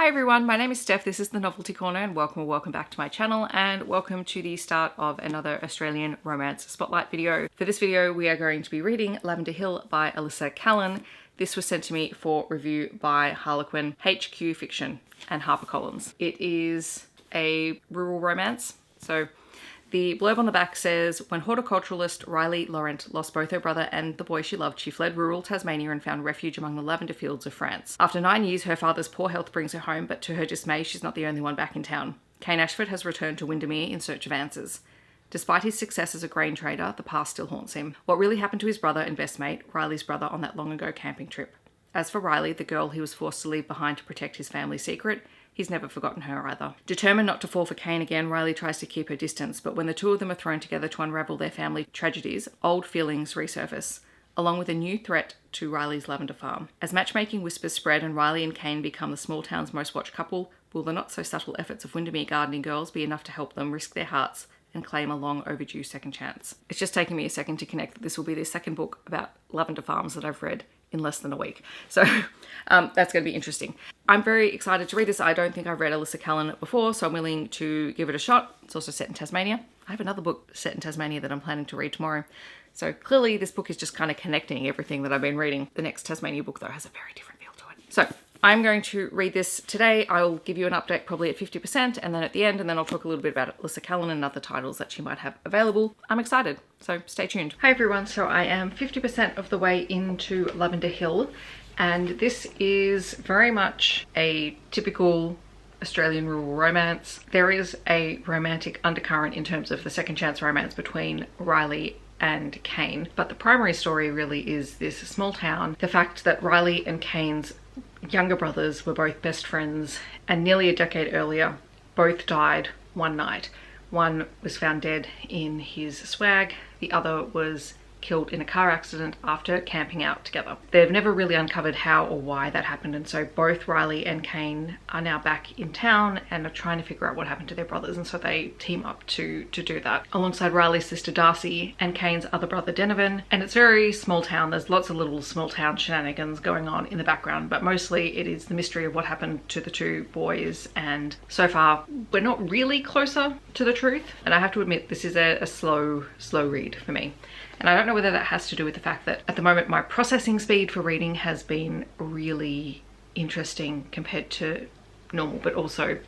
Hi everyone, my name is Steph, this is the Novelty Corner and welcome back to my channel and welcome to the start of another Australian Romance Spotlight video. For this video we are going to be reading Lavender Hill by Alissa Callen. This was sent to me for review by Harlequin, HQ Fiction and HarperCollins. It is a rural romance, so the blurb on the back says, when horticulturalist Riley Laurent lost both her brother and the boy she loved, she fled rural Tasmania and found refuge among the lavender fields of France. After 9 years, her father's poor health brings her home, but to her dismay, she's not the only one back in town. Cain Ashford has returned to Windermere in search of answers. Despite his success as a grain trader, the past still haunts him. What really happened to his brother and best mate, Riley's brother, on that long ago camping trip? As for Riley, the girl he was forced to leave behind to protect his family secret, he's never forgotten her either. Determined not to fall for Cain again, Riley tries to keep her distance, but when the two of them are thrown together to unravel their family tragedies, old feelings resurface, along with a new threat to Riley's lavender farm. As matchmaking whispers spread and Riley and Cain become the small town's most watched couple, will the not-so-subtle efforts of Windermere gardening girls be enough to help them risk their hearts and claim a long overdue second chance? It's just taken me a second to connect that this will be the second book about lavender farms that I've read in less than a week. So that's going to be interesting. I'm very excited to read this. I don't think I've read Alissa Callen before, so I'm willing to give it a shot. It's also set in Tasmania. I have another book set in Tasmania that I'm planning to read tomorrow. So clearly this book is just kind of connecting everything that I've been reading. The next Tasmania book though has a very different feel to it. So I'm going to read this today. I'll give you an update probably at 50% and then at the end, and then I'll talk a little bit about Alissa Callen and other titles that she might have available. I'm excited, so stay tuned. Hi everyone, so I am 50% of the way into Lavender Hill, and this is very much a typical Australian rural romance. There is a romantic undercurrent in terms of the second chance romance between Riley and Cain, but the primary story really is this small town. The fact that Riley and Cain's younger brothers were both best friends, and nearly a decade earlier both died one night. One was found dead in his swag, the other was killed in a car accident after camping out together. They've never really uncovered how or why that happened, and so both Riley and Cain are now back in town and are trying to figure out what happened to their brothers, and so they team up to do that alongside Riley's sister Darcy and Cain's other brother Donovan. And it's very small town. There's lots of little small town shenanigans going on in the background, but mostly it is the mystery of what happened to the two boys, and so far we're not really closer to the truth. And I have to admit, this is a slow read for me. And I don't know whether that has to do with the fact that at the moment my processing speed for reading has been really interesting compared to normal, but also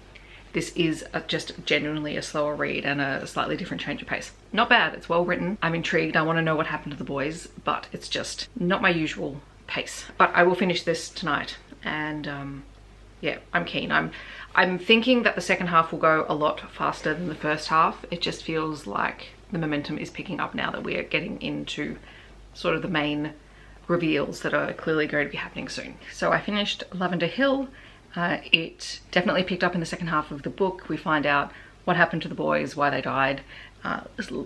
this is just genuinely a slower read and a slightly different change of pace. Not bad, it's well written. I'm intrigued, I want to know what happened to the boys, but it's just not my usual pace. But I will finish this tonight, and yeah, I'm keen. I'm thinking that the second half will go a lot faster than the first half. It just feels like the momentum is picking up now that we are getting into sort of the main reveals that are clearly going to be happening soon. So I finished Lavender Hill. It definitely picked up in the second half of the book. We find out what happened to the boys, why they died. It's a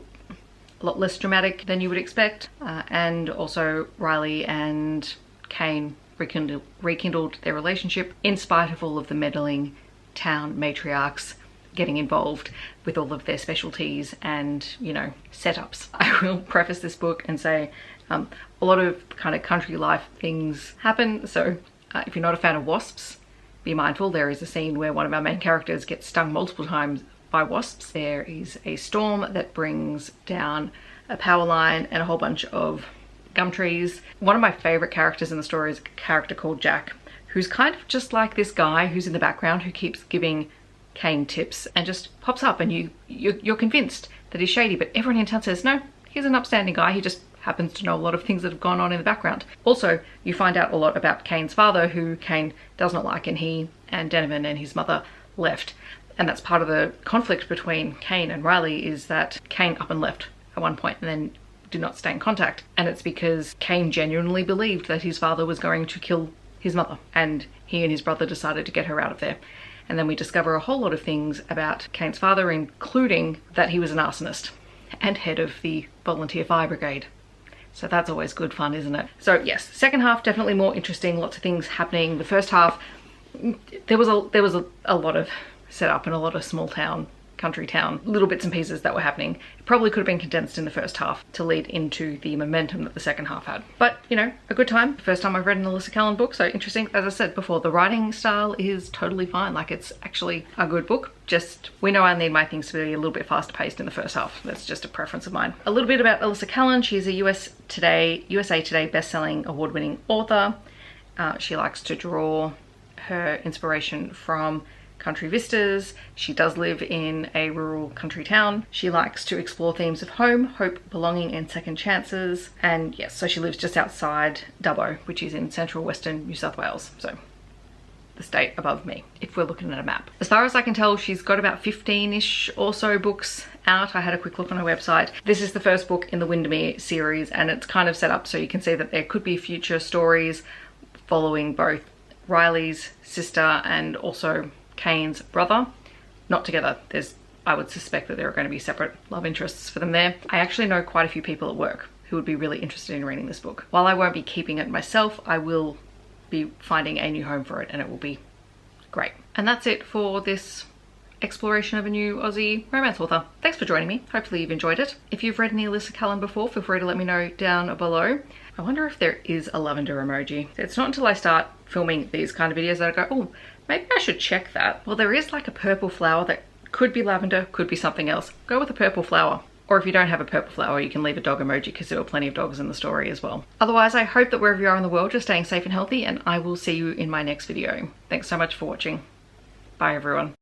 lot less dramatic than you would expect. And also Riley and Cain rekindled their relationship in spite of all of the meddling town matriarchs getting involved with all of their specialties and, you know, setups. I will preface this book and say a lot of kind of country life things happen, so if you're not a fan of wasps, be mindful. There is a scene where one of our main characters gets stung multiple times by wasps. There is a storm that brings down a power line and a whole bunch of gum trees. One of my favorite characters in the story is a character called Jack, who's kind of just like this guy who's in the background who keeps giving Cain tips and just pops up, and you're convinced that he's shady, but everyone in town says no, he's an upstanding guy, he just happens to know a lot of things that have gone on in the background. Also, you find out a lot about Cain's father, who Cain does not like, and he and Donovan and his mother left, and that's part of the conflict between Cain and Riley, is that Cain up and left at one point and then did not stay in contact, and it's because Cain genuinely believed that his father was going to kill his mother, and he and his brother decided to get her out of there. And then we discover a whole lot of things about Cain's father, including that he was an arsonist and head of the volunteer fire brigade. So that's always good fun, isn't it? So yes, second half definitely more interesting, lots of things happening. The first half, there was a lot of setup and a lot of small town country town, little bits and pieces that were happening. It probably could have been condensed in the first half to lead into the momentum that the second half had. But, you know, a good time. First time I've read an Alissa Callen book, so interesting. As I said before, the writing style is totally fine. Like, it's actually a good book. Just, we know I need my things to be a little bit faster paced in the first half. That's just a preference of mine. A little bit about Alissa Callen. She's a USA Today best-selling award-winning author. She likes to draw her inspiration from country vistas. She does live in a rural country town. She likes to explore themes of home, hope, belonging, and second chances. And yes, so she lives just outside Dubbo, which is in central western New South Wales. So the state above me, if we're looking at a map. As far as I can tell, she's got about 15-ish or so books out. I had a quick look on her website. This is the first book in the Wurrundjeri series, and it's kind of set up so you can see that there could be future stories following both Riley's sister and also Kane's brother. Not together. I would suspect that there are going to be separate love interests for them there. I actually know quite a few people at work who would be really interested in reading this book. While I won't be keeping it myself, I will be finding a new home for it, and it will be great. And that's it for this exploration of a new Aussie romance author. Thanks for joining me. Hopefully you've enjoyed it. If you've read any Alissa Callen before, feel free to let me know down below. I wonder if there is a lavender emoji. It's not until I start filming these kind of videos that I go, oh, maybe I should check that. Well, there is like a purple flower that could be lavender, could be something else. Go with a purple flower. Or if you don't have a purple flower, you can leave a dog emoji because there were plenty of dogs in the story as well. Otherwise, I hope that wherever you are in the world, you're staying safe and healthy, and I will see you in my next video. Thanks so much for watching. Bye everyone.